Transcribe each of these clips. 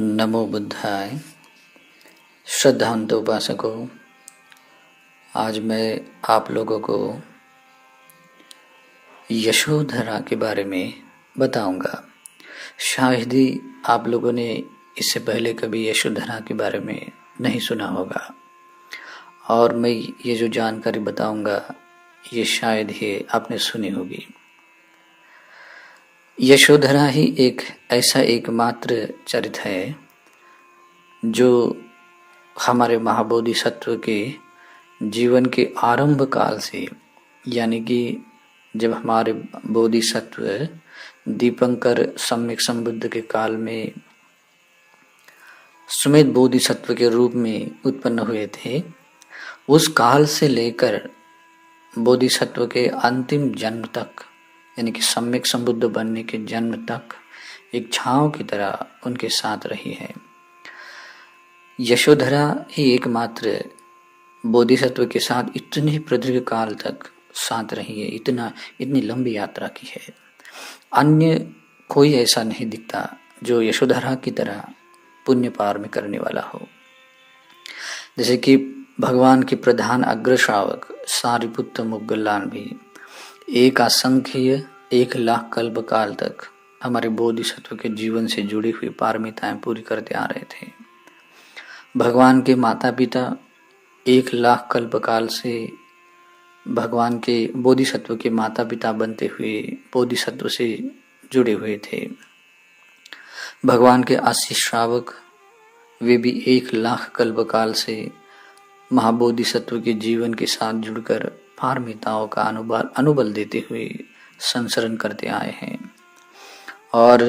नमो बुद्धाय। श्रद्धावंत उपासकों, आज मैं आप लोगों को यशोधरा के बारे में बताऊंगा। शायद ही आप लोगों ने इससे पहले कभी यशोधरा के बारे में नहीं सुना होगा, और मैं ये जो जानकारी बताऊंगा ये शायद ही आपने सुनी होगी। यशोधरा ही एक ऐसा एकमात्र चरित्र है जो हमारे महाबोधिसत्व के जीवन के आरंभ काल से, यानी कि जब हमारे बोधिसत्व दीपंकर सम्यक संबुद्ध के काल में सुमेध बोधिसत्व के रूप में उत्पन्न हुए थे, उस काल से लेकर बोधिसत्व के अंतिम जन्म तक, यानी कि सम्यक संबुद्ध बनने के जन्म तक एक छांव की तरह उनके साथ रही है। यशोधरा ही एकमात्र बोधिसत्व के साथ इतने प्रदीर्घ काल तक साथ रही है, इतनी लंबी यात्रा की है। अन्य कोई ऐसा नहीं दिखता जो यशोधरा की तरह पुण्य पार में करने वाला हो। जैसे कि भगवान के प्रधान अग्र श्रावक सारिपुत्र मुगल्लान भी एक असंख्य 1,00,000 कल्प काल तक हमारे बोधिसत्व के जीवन से जुड़ी हुई पारमिताएं पूरी करते आ रहे थे। भगवान के माता पिता 1,00,000 कल्प काल से भगवान के बोधिसत्व के माता पिता बनते हुए बोधिसत्व से जुड़े हुए थे। भगवान के 80 श्रावक, वे भी 1,00,000 कल्प काल से महाबोधिसत्व के जीवन के साथ जुड़कर पारमिताओं का अनुबल देते हुए संसरण करते आए हैं। और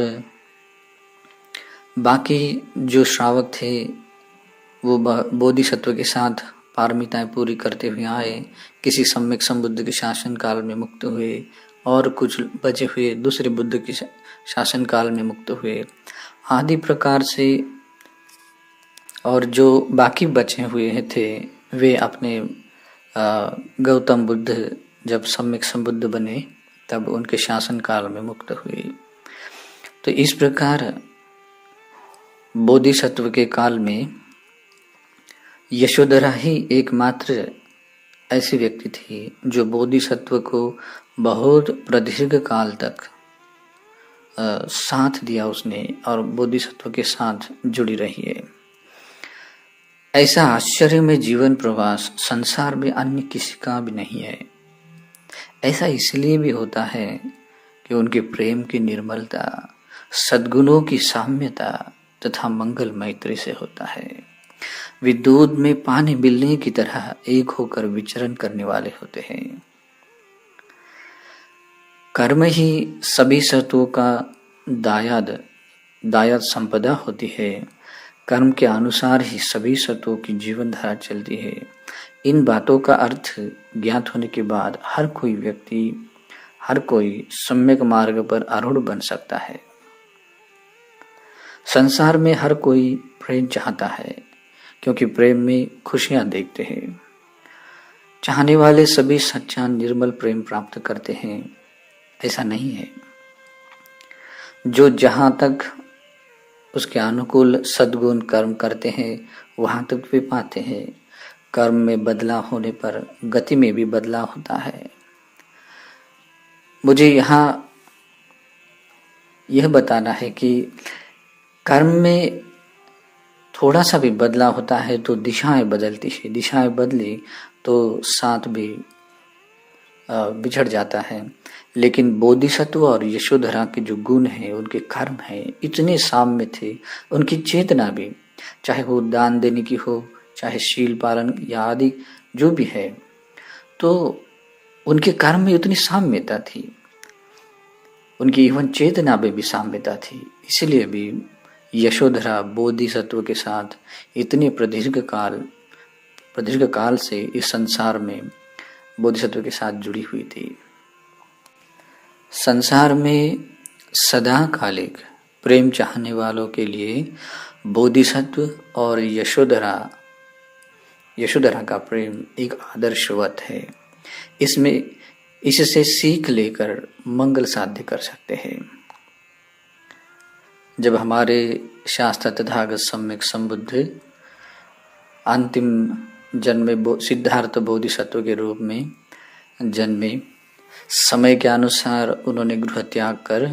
बाकी जो श्रावक थे वो बोधिसत्व के साथ पारमिताएं पूरी करते हुए आए, किसी सम्यक संबुद्ध के शासन काल में मुक्त हुए, और कुछ बचे हुए दूसरे बुद्ध के शासन काल में मुक्त हुए, आदि प्रकार से। और जो बाकी बचे हुए थे वे अपने गौतम बुद्ध जब सम्यक संबुद्ध बने तब उनके शासन काल में मुक्त हुए। तो इस प्रकार बोधिसत्व के काल में यशोधरा ही एकमात्र ऐसी व्यक्ति थी जो बोधिसत्व को बहुत प्रदीर्घ काल तक साथ दिया उसने, और बोधिसत्व के साथ जुड़ी रही है। ऐसा आश्चर्यमय जीवन प्रवास संसार में अन्य किसी का भी नहीं है। ऐसा इसलिए भी होता है कि उनके प्रेम की निर्मलता, सद्गुणों की साम्यता तथा मंगल मैत्री से होता है। वे दूध में पानी मिलने की तरह एक होकर विचरण करने वाले होते हैं। कर्म ही सभी सत्वों का दायाद संपदा होती है। कर्म के अनुसार ही सभी सत्वों की जीवन धारा चलती है। इन बातों का अर्थ ज्ञात होने के बाद हर कोई व्यक्ति, हर कोई सम्यक मार्ग पर आरूढ़ बन सकता है। संसार में हर कोई प्रेम चाहता है, क्योंकि प्रेम में खुशियां देखते हैं। चाहने वाले सभी सच्चा निर्मल प्रेम प्राप्त करते हैं, ऐसा नहीं है। जो जहां तक उसके अनुकूल सद्गुण कर्म करते हैं वहां तक वे पाते हैं। कर्म में बदलाव होने पर गति में भी बदलाव होता है। मुझे यहाँ यह बताना है कि कर्म में थोड़ा सा भी बदलाव होता है तो दिशाएं बदलती है। दिशाएं बदली तो साथ भी बिछड़ जाता है। लेकिन बोधिसत्व और यशोधरा के जो गुण हैं, उनके कर्म हैं, इतने साम्य थे। उनकी चेतना भी, चाहे वो दान देने की हो, चाहे शील पालन या आदि जो भी है, तो उनके कर्म में उतनी साम्यता थी। उनकी इवन चेतना में भी साम्यता थी। इसलिए भी यशोधरा बोधिसत्व के साथ इतने प्रदीर्घ काल से इस संसार में बोधिसत्व के साथ जुड़ी हुई थी। संसार में सदाकालिक प्रेम चाहने वालों के लिए बोधिसत्व और यशोधरा का प्रेम एक आदर्शवत है। इससे सीख लेकर मंगल साध्य कर सकते हैं। जब हमारे शास्त्र तथागत सम्यक संबुद्ध अंतिम जन्म में सिद्धार्थ बोधिसत्व के रूप में जन्मे, समय के अनुसार उन्होंने गृह त्याग कर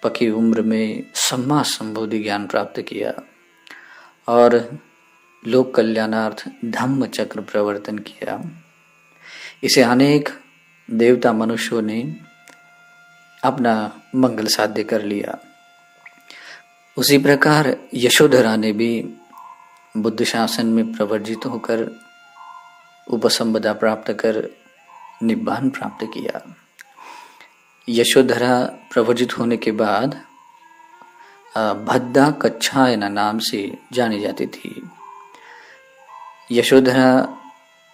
पकी उम्र में सम्मा संबोधि ज्ञान प्राप्त किया और लोक कल्याणार्थ धम्म चक्र प्रवर्तन किया। इसे अनेक देवता मनुष्यों ने अपना मंगल साध्य कर लिया। उसी प्रकार यशोधरा ने भी बुद्ध शासन में प्रवर्जित होकर उपसंपदा प्राप्त कर निब्बान प्राप्त किया। यशोधरा प्रवर्जित होने के बाद भद्दा कच्छायना नाम से जानी जाती थी। यशोधरा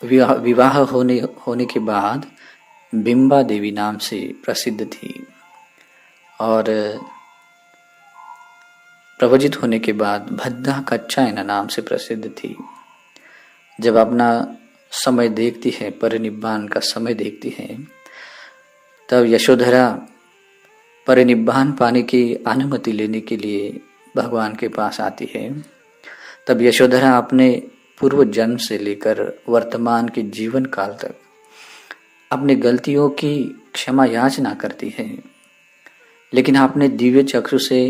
विवाह होने के बाद बिंबा देवी नाम से प्रसिद्ध थी और प्रवजित होने के बाद भद्दा कच्छायना नाम से प्रसिद्ध थी। जब अपना समय देखती है, परिनिब्बान का समय देखती है, तब यशोधरा परिनिब्बान पाने की अनुमति लेने के लिए भगवान के पास आती है। तब यशोधरा अपने पूर्व जन्म से लेकर वर्तमान के जीवन काल तक अपने गलतियों की क्षमा याचना करती है, लेकिन अपने दिव्य चक्षु से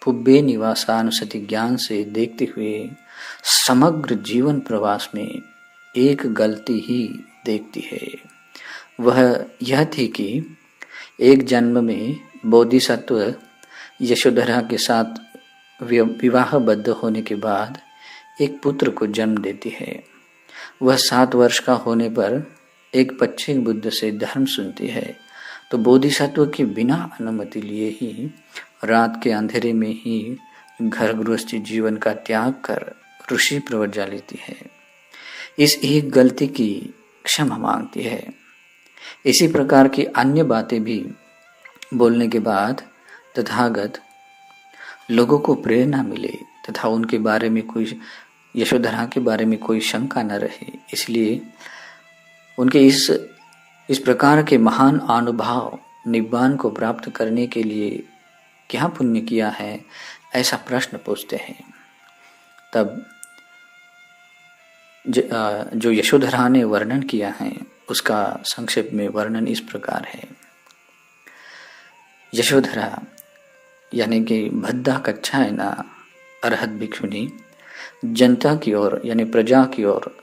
पुब्बे निवासानुसति ज्ञान से देखते हुए समग्र जीवन प्रवास में एक गलती ही देखती है। वह यह थी कि एक जन्म में बोधिसत्व यशोधरा के साथ विवाहबद्ध होने के बाद एक पुत्र को जन्म देती है। वह 7 वर्ष का होने पर एक पच्छिक बुद्ध से धर्म सुनती है, तो बोधिसत्व के बिना अनुमति लिए ही रात के अंधेरे में ही घर गृहस्थी जीवन का त्याग कर ऋषि प्रवृत्ति लेती है। इस एक गलती की क्षमा मांगती है। इसी प्रकार की अन्य बातें भी बोलने के बाद तथागत लोगों को प्रेरणा मिले तथा उनके बारे में कोई यशोधरा के बारे में कोई शंका न रहे, इसलिए उनके इस प्रकार के महान अनुभव निब्बान को प्राप्त करने के लिए क्या पुण्य किया है, ऐसा प्रश्न पूछते हैं। तब जो यशोधरा ने वर्णन किया है उसका संक्षेप में वर्णन इस प्रकार है। यशोधरा यानी कि भद्दा कच्छायना अरहत भिक्षुनी जनता की ओर यानी प्रजा की ओर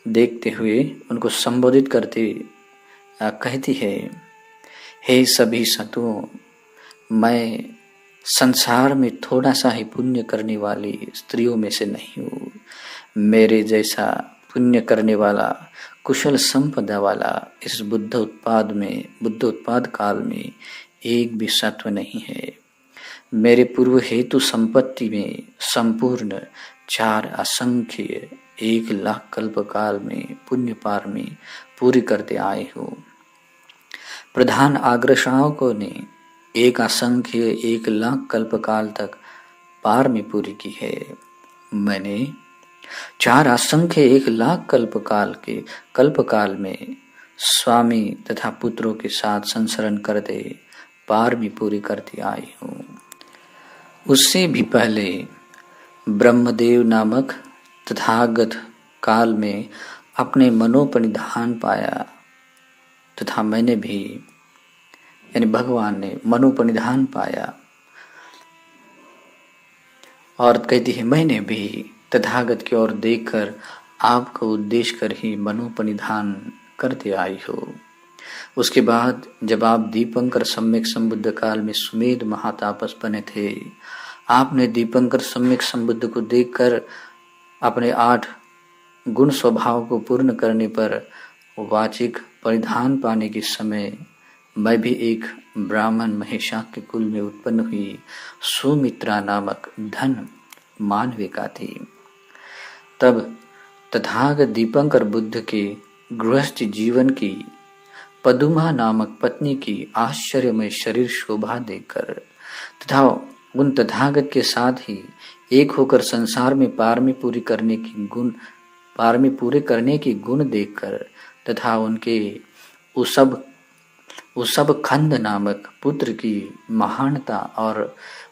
देखते हुए उनको संबोधित करते कहती है, हे सभी सतुओं, मैं संसार में थोड़ा सा ही पुण्य करने वाली स्त्रियों में से नहीं हूँ। मेरे जैसा पुण्य करने वाला, कुशल संपदा वाला इस बुद्ध उत्पाद काल में एक भी सत्व नहीं है। मेरे पूर्व हेतु संपत्ति में संपूर्ण 4 असंख्य 1 लाख कल्प काल में पुण्य पार में पूरी करते आए हो। प्रधान आग्रशाओं ने एक असंख्य 1 लाख कल्प काल तक पार में पूरी की है। मैंने 4 असंख्य 1 लाख कल्प काल में स्वामी तथा पुत्रों के साथ संसरण करते पार में पूरी करती आई हूँ। उससे भी पहले ब्रह्मदेव नामक तथागत काल में अपने मनोपनिधान पाया तथा मैंने भी यानी भगवान ने मनोपनिधान पाया और कहती है मैंने भी तथागत की ओर देखकर आपको उद्देश्य कर ही मनोपनिधान करते आई हो। उसके बाद जब आप दीपंकर सम्यक संबुद्ध काल में सुमेध महातापस बने थे, आपने दीपंकर सम्यक संबुद्ध को देखकर अपने 8 गुण स्वभाव को पूर्ण करने पर वाचिक परिधान पाने के समय मैं भी एक ब्राह्मण महिषाक्य कुल में उत्पन्न हुई सुमित्रा नामक धन मानविका थी। तब तथागत दीपंकर बुद्ध के गृहस्थ जीवन की पदुमा नामक पत्नी की आश्चर्यमय शरीर शोभा देखकर तथा उन तथागत के साथ ही एक होकर संसार में पारमी पूरे करने की गुण देखकर तथा उनके उसब खंड नामक पुत्र की महानता और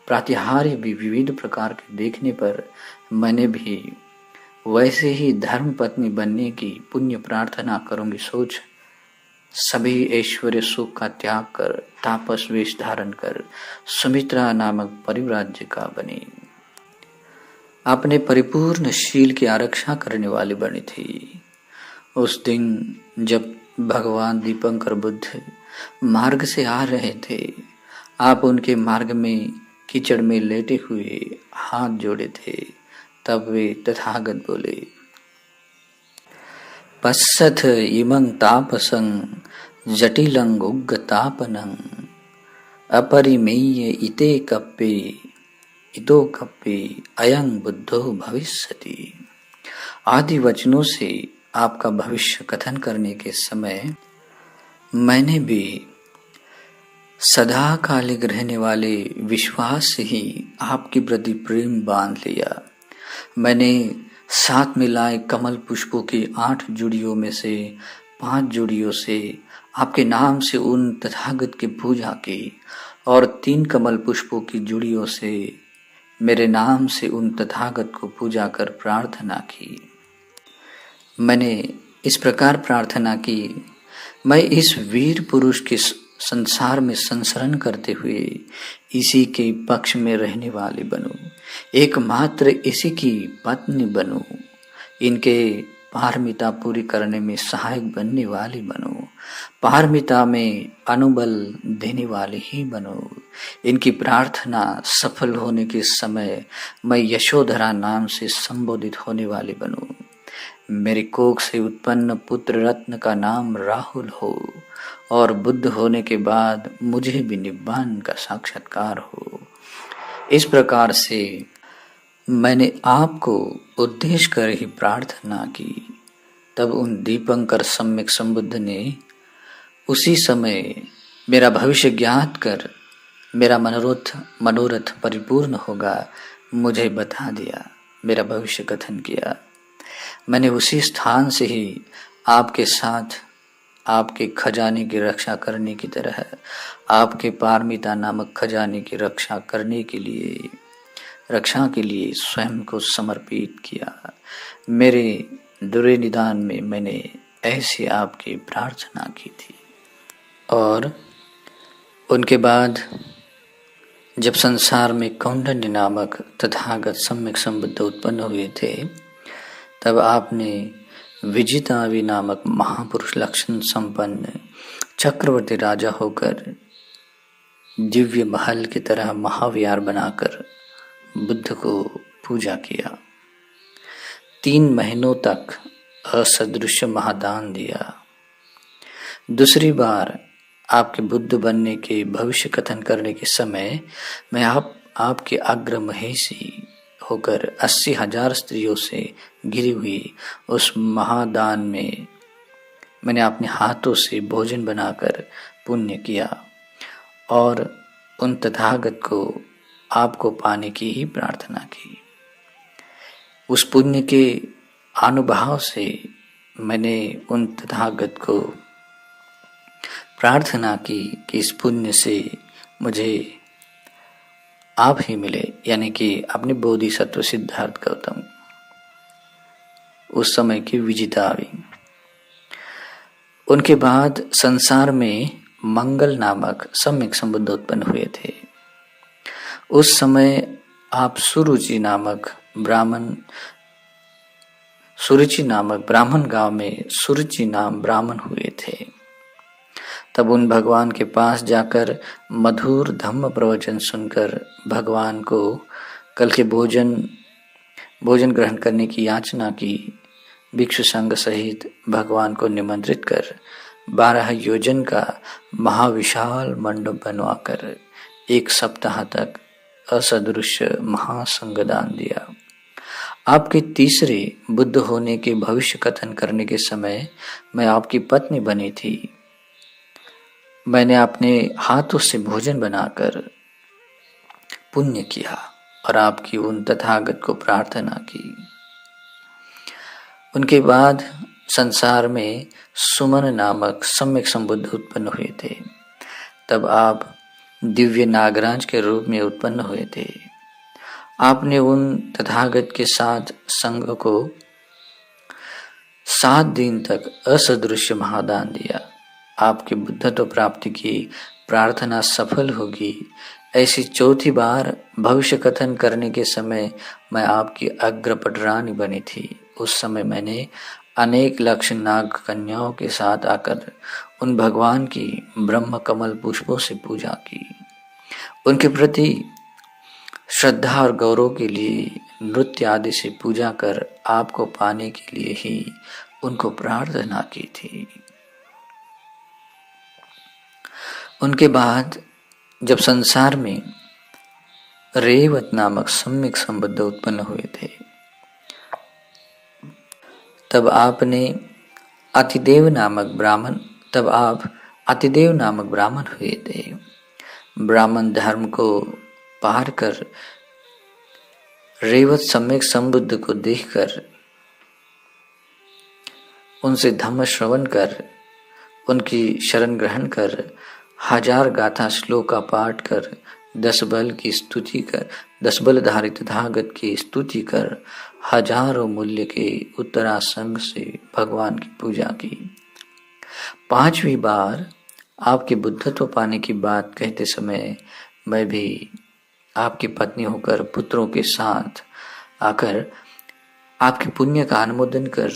प्रातिहार्य भी विविध प्रकार के देखने पर मैंने भी वैसे ही धर्म पत्नी बनने की पुण्य प्रार्थना करूंगी सोच सभी ऐश्वर्य सुख का त्याग कर तापस वेश धारण कर सुमित्रा नामक परिव्राज्य बनी। आपने परिपूर्ण शील की आरक्षा करने वाली बनी थी। उस दिन जब भगवान दीपंकर बुद्ध मार्ग से आ रहे थे, आप उनके मार्ग में कीचड़ में लेटे हुए हाथ जोड़े थे। तब वे तथागत बोले, पश्यथ इमं तापसं जटिलं उग्गतापनं अपरिमेय इतो कप्पे अयं बुद्धो भविष्यति। आदि वचनों से आपका भविष्य कथन करने के समय मैंने भी सदा कालिक रहने वाले विश्वास से ही आपके प्रति प्रेम बांध लिया। मैंने साथ मिलाए कमल पुष्पों की 8 जुड़ियों में से 5 जुड़ियों से आपके नाम से उन तथागत की पूजा की और 3 कमल पुष्पों की जुड़ियों से मेरे नाम से उन तथागत को पूजा कर प्रार्थना की। मैंने इस प्रकार प्रार्थना की, मैं इस वीर पुरुष के संसार में संसरण करते हुए इसी के पक्ष में रहने वाली बनूं, एकमात्र इसी की पत्नी बनूं, इनके पारमिता पूरी करने में सहायक बनने वाली बनूं, पारमिता में अनुबल देने वाली ही बनूं। इनकी प्रार्थना सफल होने के समय मैं यशोधरा नाम से संबोधित होने वाली बनूं। मेरी कोख से उत्पन्न पुत्र रत्न का नाम राहुल हो और बुद्ध होने के बाद मुझे भी निब्बान का साक्षात्कार हो। इस प्रकार से मैंने आपको उद्देश्य कर ही प्रार्थना की। तब उन दीपंकर सम्यक संबुद्ध ने उसी समय मेरा भविष्य ज्ञात कर मेरा मनोरथ परिपूर्ण होगा मुझे बता दिया, मेरा भविष्य कथन किया। मैंने उसी स्थान से ही आपके साथ आपके खजाने की रक्षा करने की तरह आपके पारमिता नामक खजाने की रक्षा के लिए स्वयं को समर्पित किया। मेरे दुरे निदान में मैंने ऐसी आपकी प्रार्थना की थी। और उनके बाद जब संसार में कौंडिन्य नामक तथागत सम्यक संबुद्ध उत्पन्न हुए थे, तब आपने विजितावि नामक महापुरुष लक्षण संपन्न चक्रवर्ती राजा होकर दिव्य महल की तरह महाविहार बनाकर बुद्ध को पूजा किया। 3 महीनों तक असदृश्य महादान दिया। दूसरी बार आपके बुद्ध बनने के भविष्य कथन करने के समय मैं आपके अग्र महेशी होकर 80,000 स्त्रियों से घिरी हुई उस महादान में मैंने अपने हाथों से भोजन बनाकर पुण्य किया और उन तथागत को आपको पाने की ही प्रार्थना की। उस पुण्य के अनुभाव से मैंने उन तथागत को प्रार्थना की कि इस पुण्य से मुझे आप ही मिले, यानी कि अपने बोधिसत्व सिद्धार्थ गौतम, उस समय की विजितावी। उनके बाद संसार में मंगल नामक सम्यक संबुद्ध उत्पन्न हुए थे। उस समय आप सुरुचि नामक ब्राह्मण गांव में सुरुचि नाम ब्राह्मण हुए थे। तब उन भगवान के पास जाकर मधुर धम्म प्रवचन सुनकर भगवान को कल के भोजन ग्रहण करने की याचना की। भिक्षु संघ सहित भगवान को निमंत्रित कर 12 योजन का महाविशाल मंडप बनवाकर 1 सप्ताह तक असदृश्य महासंगदान दिया। आपके तीसरे बुद्ध होने के भविष्य कथन करने के समय मैं आपकी पत्नी बनी थी। मैंने अपने हाथों से भोजन बनाकर पुण्य किया और आपकी उन तथागत को प्रार्थना की। उनके बाद संसार में सुमन नामक सम्यक संबुद्ध उत्पन्न हुए थे। तब आप दिव्य नागराज के रूप में उत्पन्न हुए थे। आपने उन तथागत के साथ संग को 7 दिन तक असदृश्य महादान दिया। आपकी बुद्धत्व प्राप्ति की प्रार्थना सफल होगी, ऐसी चौथी बार भविष्य कथन करने के समय मैं आपकी अग्रपट रानी बनी थी। उस समय मैंने अनेक लक्ष नाग कन्याओं के साथ आकर उन भगवान की ब्रह्म कमल पुष्पों से पूजा की। उनके प्रति श्रद्धा और गौरव के लिए नृत्य आदि से पूजा कर आपको पाने के लिए ही उनको प्रार्थना की थी। उनके बाद जब संसार में रेवत नामक सम्यक संबंध उत्पन्न हुए थे, तब आप अतिदेव नामक ब्राह्मण हुए थे। ब्राह्मण धर्म को पार कर रेवत सम्यक संबुद्ध को देखकर उनसे धम्म श्रवण कर उनकी शरण ग्रहण कर 1000 गाथा श्लोक का पाठ कर 10 बल धारित तथागत की स्तुति कर हजारों मूल्य के उत्तरासंग से भगवान की पूजा की। 5वीं बार आपके बुद्धत्व पाने की बात कहते समय मैं भी आपकी पत्नी होकर पुत्रों के साथ आकर आपके पुण्य का अनुमोदन कर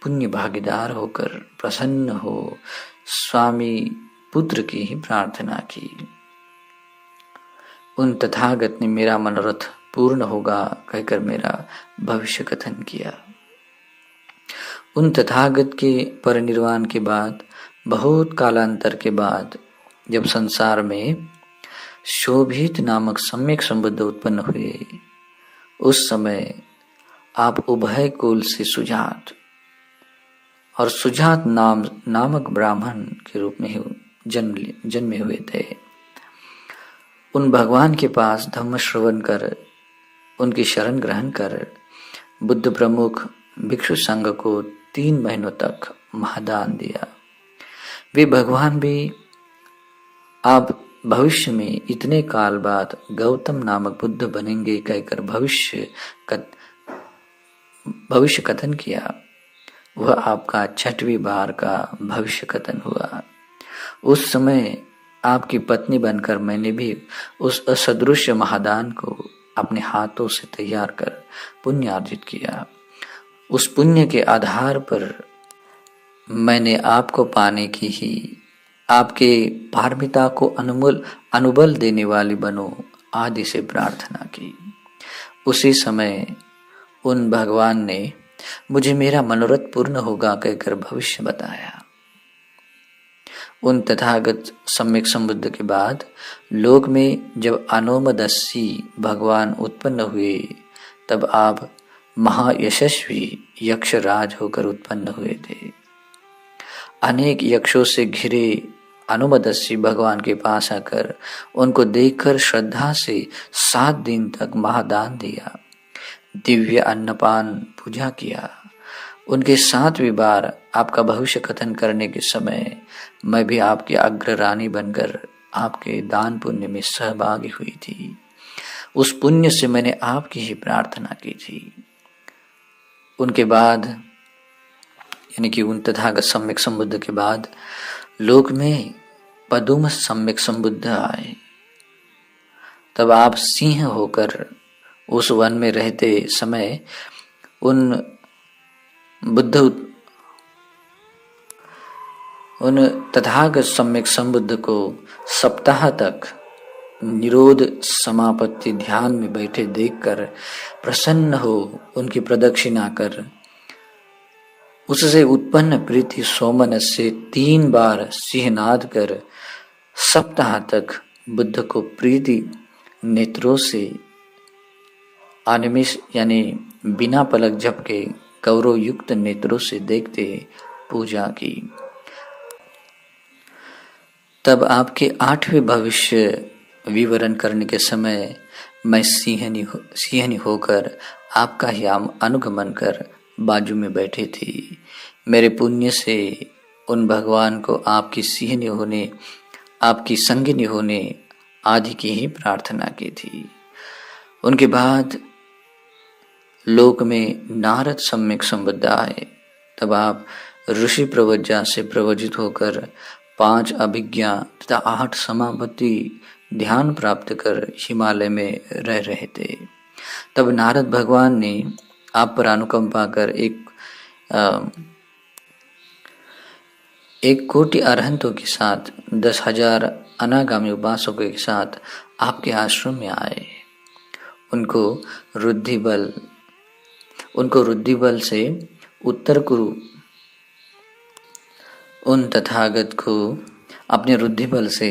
पुण्य भागीदार होकर प्रसन्न हो स्वामी पुत्र की ही प्रार्थना की। उन तथागत ने मेरा मनोरथ पूर्ण होगा कहकर मेरा भविष्य कथन किया। उन तथागत के परिनिर्वाण के बाद बहुत कालांतर के बाद जब संसार में शोभित नामक सम्यक संबंध उत्पन्न हुए, उस समय आप उभय कुल से सुजात और सुजात नामक ब्राह्मण के रूप में जन्मे हुए थे। उन भगवान के पास धम्म श्रवण कर उनकी शरण ग्रहण कर बुद्ध प्रमुख भिक्षु संघ को 3 महीनों तक महादान दिया। वे भगवान भी आप भविष्य में इतने काल बाद गौतम नामक बुद्ध बनेंगे कहकर भविष्य कथन किया। वह आपका 6वीं बार का भविष्य कथन हुआ। उस समय आपकी पत्नी बनकर मैंने भी उस असदृश्य महादान को अपने हाथों से तैयार कर पुण्य अर्जित किया। उस पुण्य के आधार पर मैंने आपको पाने की ही आपके पारमिता को अनुबल देने वाली बनो आदि से प्रार्थना की। उसी समय उन भगवान ने मुझे मेरा मनोरथ पूर्ण होगा कहकर भविष्य बताया। उन तथागत सम्यक संबुद्ध के बाद लोक में जब अनोमदस्सी भगवान उत्पन्न हुए, तब आप महायशस्वी यक्षराज होकर उत्पन्न हुए थे। अनेक यक्षों से घिरे अनुमदस्सी भगवान के पास आकर उनको देखकर श्रद्धा से 7 दिन तक महादान दिया, दिव्य अन्नपान पूजा किया। उनके 7वीं बार आपका भविष्य कथन करने के समय मैं भी आपकी अग्र रानी बनकर आपके दान पुण्य में सहभागी हुई थी। उस पुण्य से मैंने आपकी ही प्रार्थना की थी। उनके बाद यानी कि उन तथागत सम्यक संबुद्ध के बाद लोक में पदुम सम्यक संबुद्ध आए। तब आप सिंह होकर उस वन में रहते समय उन तथागत सम्यक संबुद्ध को सप्ताह तक निरोध समापत्ति ध्यान में बैठे देखकर प्रसन्न हो उनकी प्रदक्षिणा कर उससे उत्पन्न प्रीति सोमनस से 3 बार सिंहनाद कर सप्ताह तक बुद्ध को प्रीति नेत्रों से अनिमिष यानी बिना पलक झपके गौरव युक्त नेत्रों से देखते पूजा की। तब आपके 8वें भविष्य विवरण करने के समय मैं सिंहनी होकर आपका ही अनुगमन कर बाजू में बैठे थी। मेरे पुण्य से उन भगवान को आपकी सिंहनी होने, आपकी संगिनी होने, आदि की ही प्रार्थना की थी। उनके बाद लोक में नारद सम्यक संबुद्ध आए। तब आप ऋषि प्रवज्जा से प्रवजित होकर 5 अभिज्ञा तथा 8 समापत्ति ध्यान प्राप्त कर हिमालय में रह रहे थे। तब नारद भगवान ने आप पर अनुकंपा कर एक कोटि अरहंतों के साथ 10,000 अनागामी उपासकों के साथ आपके आश्रम में आए। उनको रुद्धि बल से उत्तर कुरु, उन तथागत को अपने रुद्धि बल से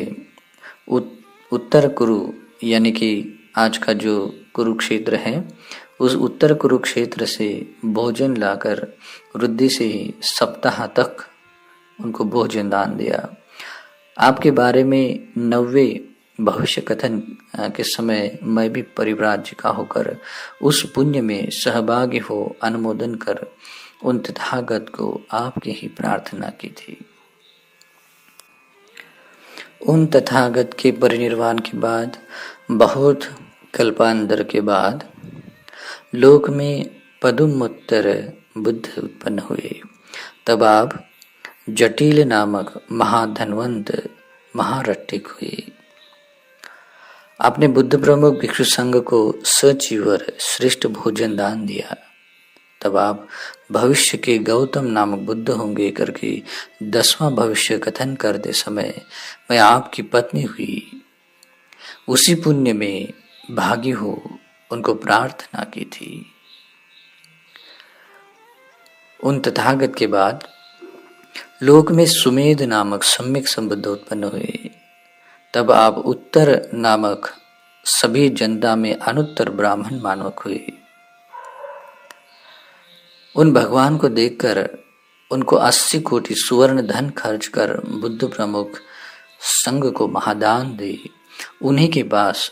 उत्तर कुरु यानी कि आज का जो कुरुक्षेत्र है, उस उत्तर कुरुक्षेत्र से भोजन लाकर रुद्धि से ही सप्ताह तक उनको भोजन दान दिया। आपके बारे में 90 भविष्य कथन के समय मैं भी परिव्राजिका होकर उस पुण्य में सहभागी हो अनुमोदन कर उन तथागत को आपकी ही प्रार्थना की थी। उन तथागत के परिनिर्वाण के बाद बहुत कल्पांतर के बाद लोक में पदुमोत्तर बुद्ध उत्पन्न हुए। तब आप जटिल नामक महाधनवंत महारट्टिक हुए। आपने बुद्ध प्रमुख भिक्षु संघ को सचीवर श्रेष्ठ भोजन दान दिया। तब आप भविष्य के गौतम नामक बुद्ध होंगे करके 10वां भविष्य कथन करते समय मैं आपकी पत्नी हुई। उसी पुण्य में भागी हो उनको प्रार्थना की थी। उन तथागत के बाद लोक में सुमेध नामक सम्यक संबुद्ध उत्पन्न हुए। तब आप उत्तर नामक सभी जनता में अनुत्तर ब्राह्मण मानवक हुए। उन भगवान को देखकर उनको 80 कोटि सुवर्ण धन खर्च कर बुद्ध प्रमुख संघ को महादान दे उन्हीं के पास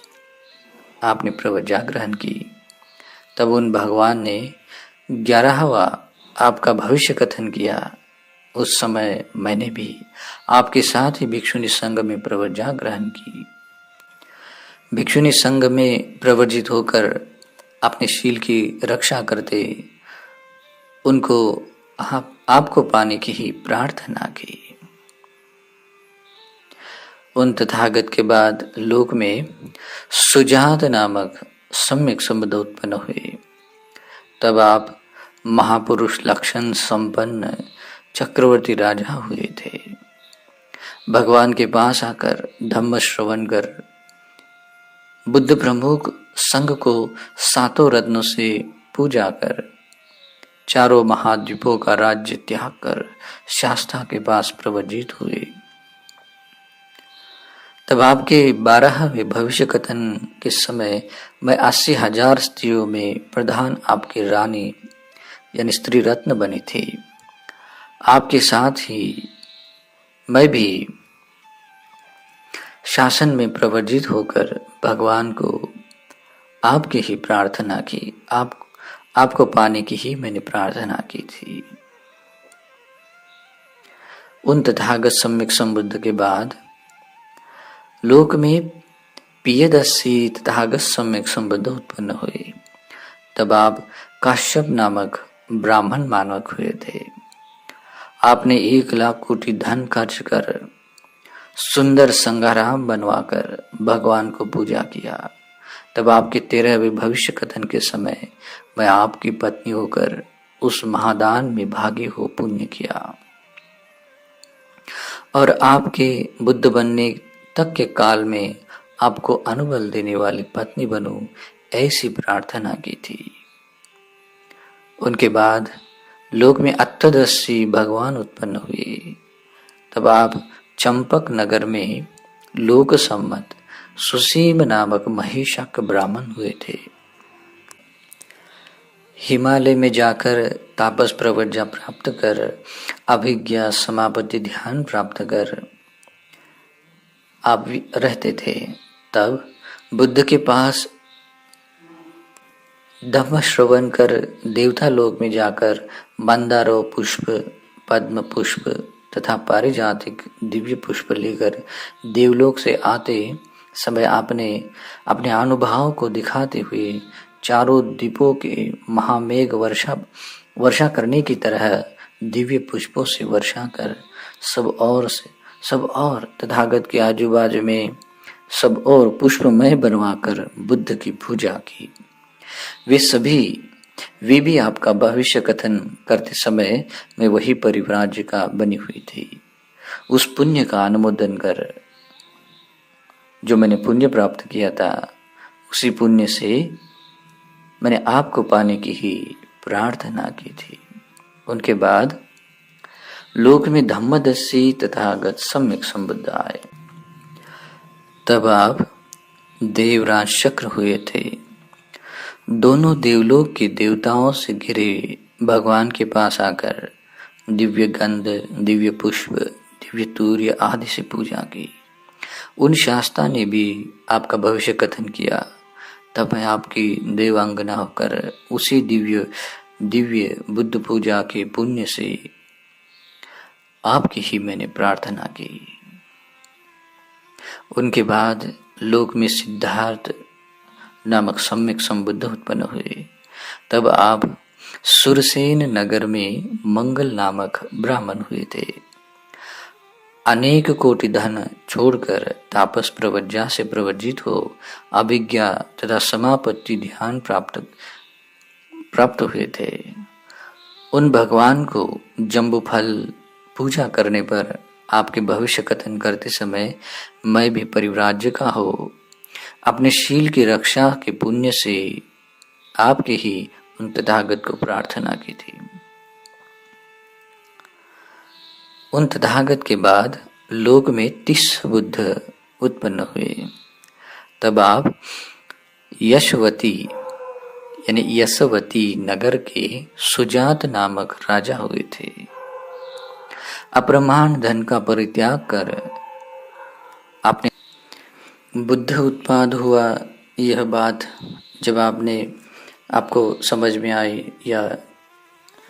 आपने प्रवज्जा ग्रहण की। तब उन भगवान ने 11वां आपका भविष्य कथन किया। उस समय मैंने भी आपके साथ ही भिक्षुनी संघ में प्रवज्जा ग्रहण की। भिक्षुनी संघ में प्रवर्जित होकर अपने शील की रक्षा करते उनको आपको पाने की ही प्रार्थना की। उन तथागत के बाद लोक में सुजात नामक सम्यक संबुद्ध उत्पन्न हुए। तब आप महापुरुष लक्षण संपन्न चक्रवर्ती राजा हुए थे। भगवान के पास आकर धम्म श्रवण कर बुद्ध प्रमुख संघ को 7 रत्नों से पूजा कर 4 महाद्वीपों का राज्य त्याग कर शास्ता के पास प्रवजित हुए। तब आपके 12वें भविष्य कथन के समय मैं 80,000 स्त्रियों में प्रधान आपकी रानी यानी स्त्री रत्न बनी थी। आपके साथ ही मैं भी शासन में प्रवर्जित होकर भगवान को आपकी ही प्रार्थना की। आपको पाने की ही मैंने प्रार्थना की थी। उन तथागत सम्यक संबुद्ध के बाद लोक में पियदस्सी तथागत सम्यक संबुद्ध उत्पन्न हुए। तब आप काश्यप नामक ब्राह्मण मानवक हुए थे। आपने 1 लाख कोटि धन खर्च कर सुंदर संघाराम बनवाकर भगवान को पूजा किया। तब आपके 13वें भविष्य कथन के समय मैं आपकी पत्नी होकर उस महादान में भागी हो पुण्य किया और आपके बुद्ध बनने तक के काल में आपको अनुबल देने वाली पत्नी बनूं, ऐसी प्रार्थना की थी। उनके बाद लोक में अष्टदशी भगवान उत्पन्न हुए। तब आप चंपक नगर में लोक सम्मत सुसीम नामक महिषक ब्राह्मण हुए थे। हिमालय में जाकर तापस प्रवज्जा प्राप्त कर अभिज्ञा समापत्ति ध्यान प्राप्त कर आप रहते थे। तब बुद्ध के पास धम्म श्रवण कर देवता लोक में जाकर मंदारो पुष्प, पद्म पुष्प तथा पारिजातिक दिव्य पुष्प लेकर देवलोक से आते समय आपने अपने अनुभव को दिखाते हुए चारों द्वीपों के महामेघ वर्षा करने की तरह दिव्य पुष्पों से वर्षा कर सब और तथागत के आजू बाजू में सब और पुष्पमय बनवाकर बुद्ध की पूजा की। वे भी आपका भविष्य कथन करते समय मैं वही परिव्राजिका बनी हुई थी। उस पुण्य का अनुमोदन कर जो मैंने पुण्य प्राप्त किया था, उसी पुण्य से मैंने आपको पाने की ही प्रार्थना की थी। उनके बाद लोक में धम्मदस्सी तथागत सम्यक संबुद्ध आए। तब आप देवराज शक्र हुए थे। दोनों देवलोक के देवताओं से घिरे भगवान के पास आकर दिव्य गंध, दिव्य पुष्प, दिव्य तूर्य आदि से पूजा की। उन शास्त्रा ने भी आपका भविष्य कथन किया। तब मैं आपकी देवांगना होकर उसी दिव्य बुद्ध पूजा के पुण्य से आपकी ही मैंने प्रार्थना की। उनके बाद लोक में सिद्धार्थ नामक सम्यक संबुद्ध उत्पन्न हुए। तब आप सुरसेन नगर में मंगल नामक ब्राह्मण हुए थे। अनेक कोटि धन छोड़कर तापस प्रवज्जा से प्रवज्जित हो अभिज्ञा तथा समापत्ति ध्यान प्राप्त हुए थे। उन भगवान को जम्बू फल पूजा करने पर आपके भविष्य कथन करते समय मैं भी परिव्राज्यका हो अपने शील की रक्षा के पुण्य से आपके ही उन तथागत को प्रार्थना की थी। उन तथागत के बाद लोक में 30 बुद्ध उत्पन्न हुए। तब आप यशवती नगर के सुजात नामक राजा हुए थे। अप्रमाण धन का परित्याग कर आपने बुद्ध उत्पाद हुआ। यह बात जब आपको समझ में आई या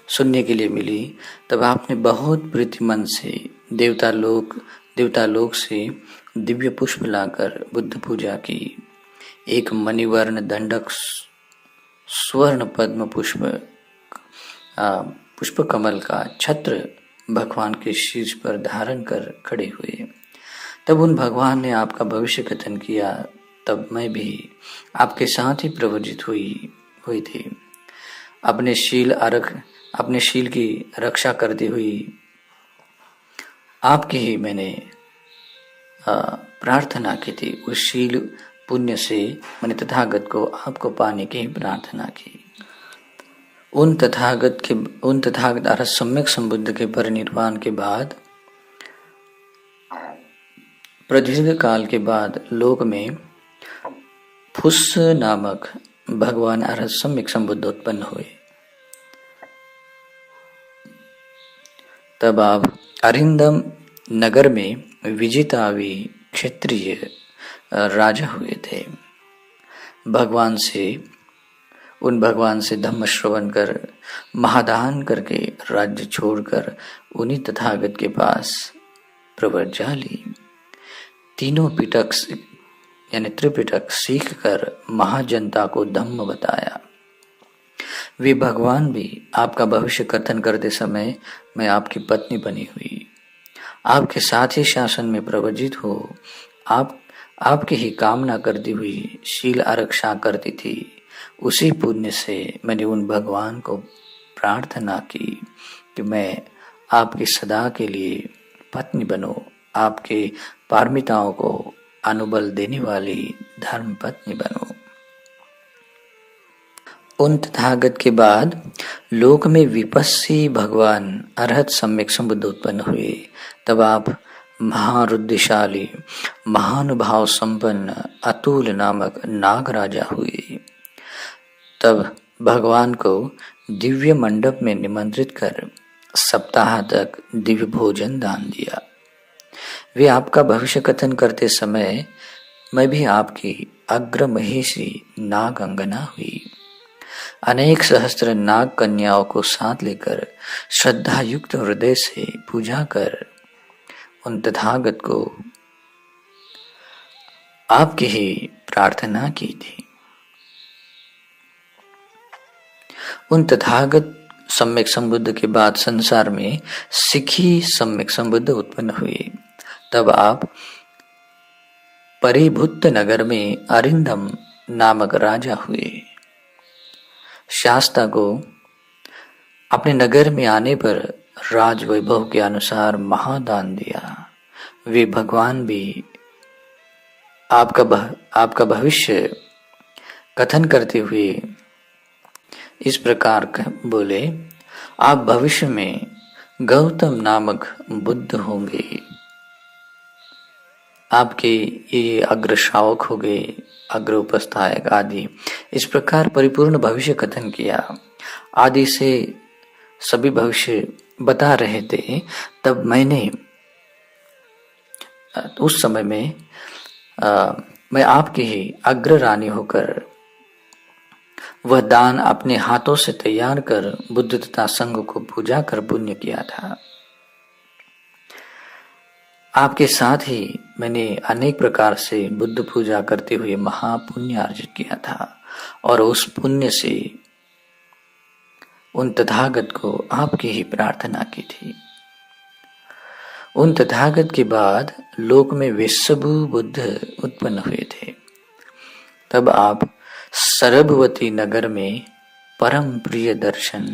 सुनने के लिए मिली, तब आपने बहुत प्रीति मन से देवता लोक से दिव्य पुष्प लाकर बुद्ध पूजा की। एक मणिवर्ण दंडक स्वर्ण पद्म पुष्प कमल का छत्र भगवान के शीर्ष पर धारण कर खड़े हुए। तब उन भगवान ने आपका भविष्य कथन किया। तब मैं भी आपके साथ ही प्रवजित हुई थी। अपने शील की रक्षा करती हुई आपकी ही मैंने प्रार्थना की थी। उस शील पुण्य से मैंने तथागत को आपको पाने की प्रार्थना की। उन तथागत अर्थात सम्यक संबुद्ध के परिनिर्वाण के बाद प्रदीर्घ काल के बाद लोक में फुस नामक भगवान अर्थात सम्यक संबुद्ध उत्पन्न हुए। तब आप अरिंदम नगर में विजितावी क्षत्रिय राजा हुए थे। उन भगवान से धम्म श्रवण कर महादान करके राज्य छोड़कर उन्हीं तथागत के पास प्रव्रजा ली। तीनों पिटक यानी त्रिपिटक सीख कर महाजनता को धम्म बताया। वे भगवान भी आपका भविष्य कथन करते समय मैं आपकी पत्नी बनी हुई, आपके साथ ही शासन में प्रवजित हो आपकी ही कामना करती हुई शील आरक्षा करती थी। उसी पुण्य से मैंने उन भगवान को प्रार्थना की कि मैं आपकी सदा के लिए पत्नी बनूं, आपके पारमिताओं को अनुबल देने वाली धर्म पत्नी बनूं। उन तथागत के बाद लोक में विपस्सी भगवान अरहत सम्यक संबुद्ध उत्पन्न हुए। तब आप महारुद्धिशाली महानुभाव संपन्न अतुल नामक नाग राजा हुए। तब भगवान को दिव्य मंडप में निमंत्रित कर सप्ताह तक दिव्य भोजन दान दिया। वे आपका भविष्य कथन करते समय मैं भी आपकी अग्र महेशी नाग अंगना हुई। अनेक सहस्त्र नाग कन्याओं को साथ लेकर श्रद्धा युक्त हृदय से पूजा कर उन तथागत को आपकी ही प्रार्थना की थी। उन तथागत सम्यक संबुद्ध के बाद संसार में सिखी सम्यक संबुद्ध उत्पन्न हुए। तब आप परिभुत्त नगर में अरिंदम नामक राजा हुए। शास्ता को अपने नगर में आने पर राज वैभव के अनुसार महादान दिया। वे भगवान भी आपका भविष्य कथन करते हुए इस प्रकार बोले, आप भविष्य में गौतम नामक बुद्ध होंगे। आपके ये अग्र श्रावक हो गए, अग्र उपस्थायक आदि, इस प्रकार परिपूर्ण भविष्य कथन किया। आदि से सभी भविष्य बता रहे थे। तब मैंने उस समय में मैं आपकी ही अग्र रानी होकर वह दान अपने हाथों से तैयार कर बुद्ध तथा संघ को पूजा कर पुण्य किया था। आपके साथ ही मैंने अनेक प्रकार से बुद्ध पूजा करते हुए महापुण्य अर्जित किया था और उस पुण्य से उन तथागत को आपकी ही प्रार्थना की थी। उन तथागत के बाद लोक में वेश्यभू बुद्ध उत्पन्न हुए थे। तब आप सरभवती नगर में परम प्रिय दर्शन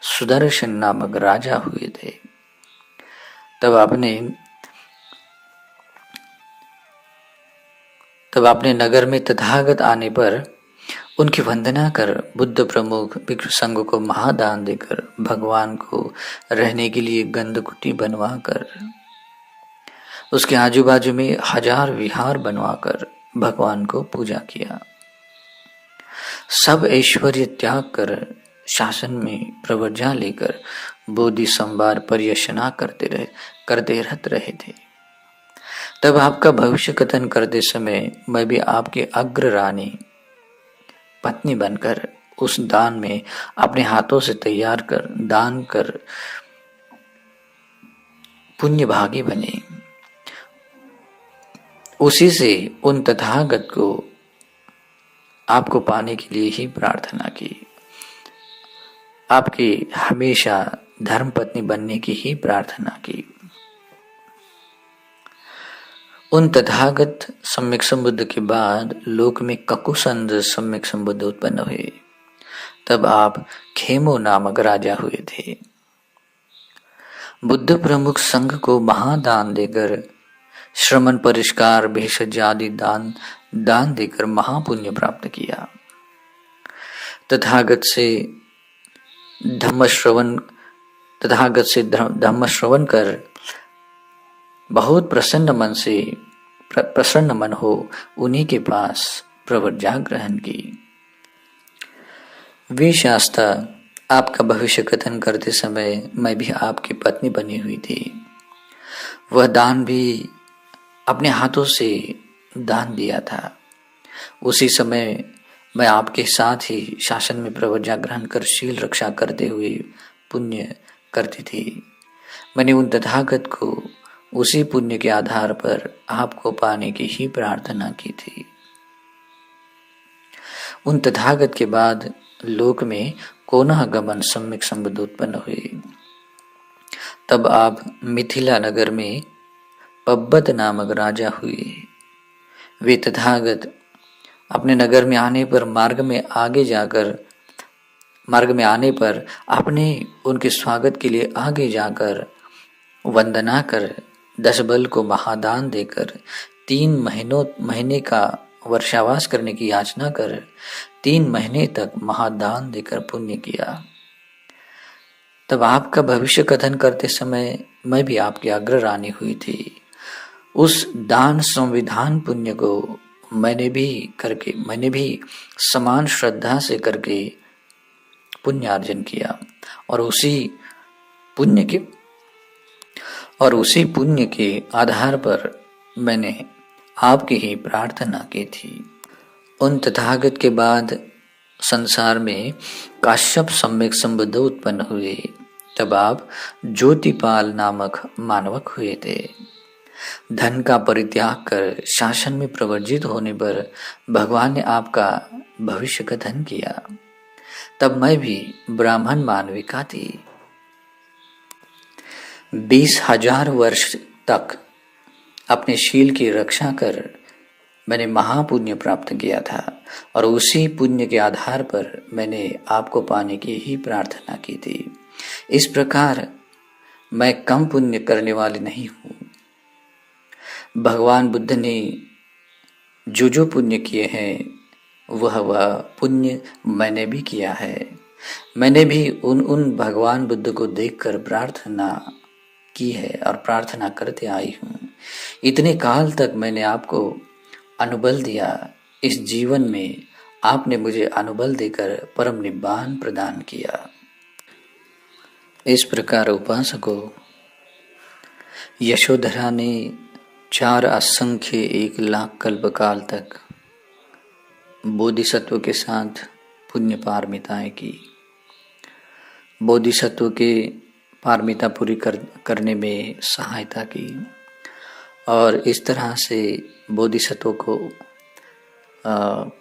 सुदर्शन नामक राजा हुए थे। तब आपने नगर में तथागत आने पर उनकी वंदना कर बुद्ध प्रमुख भिक्षु संघ को महादान देकर भगवान को रहने के लिए गंधकुटी बनवा कर उसके आजू बाजू में 1000 विहार बनवाकर भगवान को पूजा किया। सब ऐश्वर्य त्याग कर शासन में प्रवर्जा लेकर बोधि संवार पर्यशना करते रहते रहे थे। तब आपका भविष्य कथन करते समय मैं भी आपके अग्र रानी पत्नी बनकर उस दान में अपने हाथों से तैयार कर दान कर पुण्य भागी बने। उसी से उन तथागत को आपको पाने के लिए ही प्रार्थना की। आपकी हमेशा धर्म पत्नी बनने की ही प्रार्थना की। उन तथागत सम्यक संबुद्ध के बाद लोक में ककुसंद सम्यक संबुद्ध उत्पन्न हुए। तब आप खेमो नामक राजा हुए थे। बुद्ध प्रमुख संघ को महादान देकर श्रमण परिष्कार भेषज आदि दान देकर महापुण्य प्राप्त किया। तथागत से धम्म श्रवण कर बहुत प्रसन्न मन हो उन्हीं के पास प्रवर्जा ग्रहण की। वे शास्ता आपका भविष्य कथन करते समय मैं भी आपकी पत्नी बनी हुई थी। वह दान भी अपने हाथों से दान दिया था। उसी समय मैं आपके साथ ही शासन में प्रवर्जा ग्रहण कर शील रक्षा करते हुए पुण्य करती थी। मैंने उन तथागत को उसी पुण्य के आधार पर आपको पाने की ही प्रार्थना की थी। उन तथागत के बाद लोक में कोनह गमन सम्यक संबुद्ध उत्पन्न हुए। तब आप मिथिला नगर में पब्बत नामक राजा हुए। वे तथागत अपने नगर में आने पर मार्ग में आने पर अपने उनके स्वागत के लिए आगे जाकर वंदना कर 10 बल को महादान देकर 3 महीने का वर्षावास करने की याचना कर 3 महीने तक महादान देकर पुण्य किया। तब आपका भविष्य कथन करते समय मैं भी आपकी अग्र रानी हुई थी। उस दान संविधान पुण्य को मैंने भी समान श्रद्धा से करके पुण्यार्जन किया और उसी पुण्य के आधार पर मैंने आपकी ही प्रार्थना की थी। उन तथागत के बाद संसार में काश्यप सम्यक संबुद्ध उत्पन्न हुए। तब आप ज्योतिपाल नामक मानवक हुए थे। धन का परित्याग कर शासन में प्रवर्जित होने पर भगवान ने आपका भविष्य कथन किया। तब मैं भी ब्राह्मण मानविका थी। 20,000 वर्ष तक अपने शील की रक्षा कर मैंने महापुण्य प्राप्त किया था और उसी पुण्य के आधार पर मैंने आपको पाने की ही प्रार्थना की थी। इस प्रकार मैं कम पुण्य करने वाली नहीं हूँ। भगवान बुद्ध ने जो पुण्य किए हैं वह पुण्य मैंने भी किया है। मैंने भी उन भगवान बुद्ध को देखकर प्रार्थना की है और प्रार्थना करते आई हूँ। इतने काल तक मैंने आपको अनुबल दिया। इस जीवन में आपने मुझे अनुबल देकर परम निब्बान प्रदान किया। इस प्रकार उपासकों, यशोधरा ने 4 असंख्य 1,00,000 कल्पकाल तक बोधिसत्व के साथ पुण्य पारमिताएं की। बोधिसत्व के पारमिता पूरी करने में सहायता की और इस तरह से बोधिसत्व को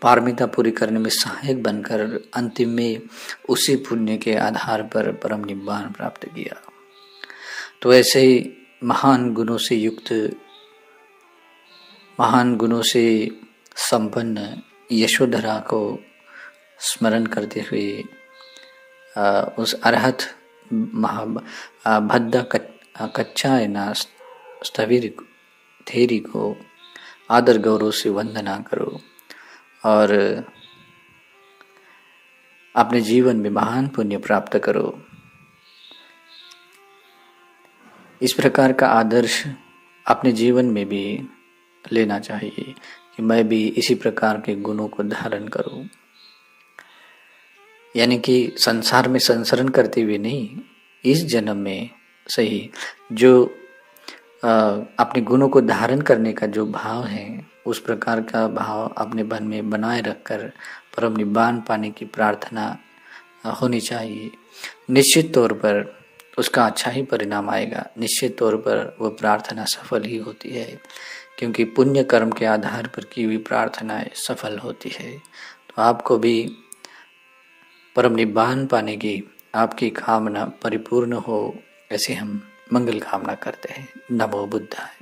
पारमिता पूरी करने में सहायक बनकर अंतिम में उसी पुण्य के आधार पर परम निब्बान प्राप्त किया। तो ऐसे ही महान गुणों से युक्त, महान गुणों से संपन्न यशोधरा को स्मरण करते हुए उस अरहत भद्दा कच्चायना स्थविर थेरी को आदर गौरव से वंदना करो और अपने जीवन में महान पुण्य प्राप्त करो। इस प्रकार का आदर्श अपने जीवन में भी लेना चाहिए कि मैं भी इसी प्रकार के गुणों को धारण करूं। यानी कि संसार में संसरण करते हुए नहीं, इस जन्म में सही जो अपने गुणों को धारण करने का जो भाव है, उस प्रकार का भाव अपने मन में बनाए रखकर परम निब्बान पाने की प्रार्थना होनी चाहिए। निश्चित तौर पर उसका अच्छा ही परिणाम आएगा। निश्चित तौर पर वह प्रार्थना सफल ही होती है, क्योंकि पुण्य कर्म के आधार पर की हुई प्रार्थनाएं सफल होती है। तो आपको भी परम निब्बान पाने की आपकी कामना परिपूर्ण हो, ऐसे हम मंगल कामना करते हैं। नमो बुद्धाय।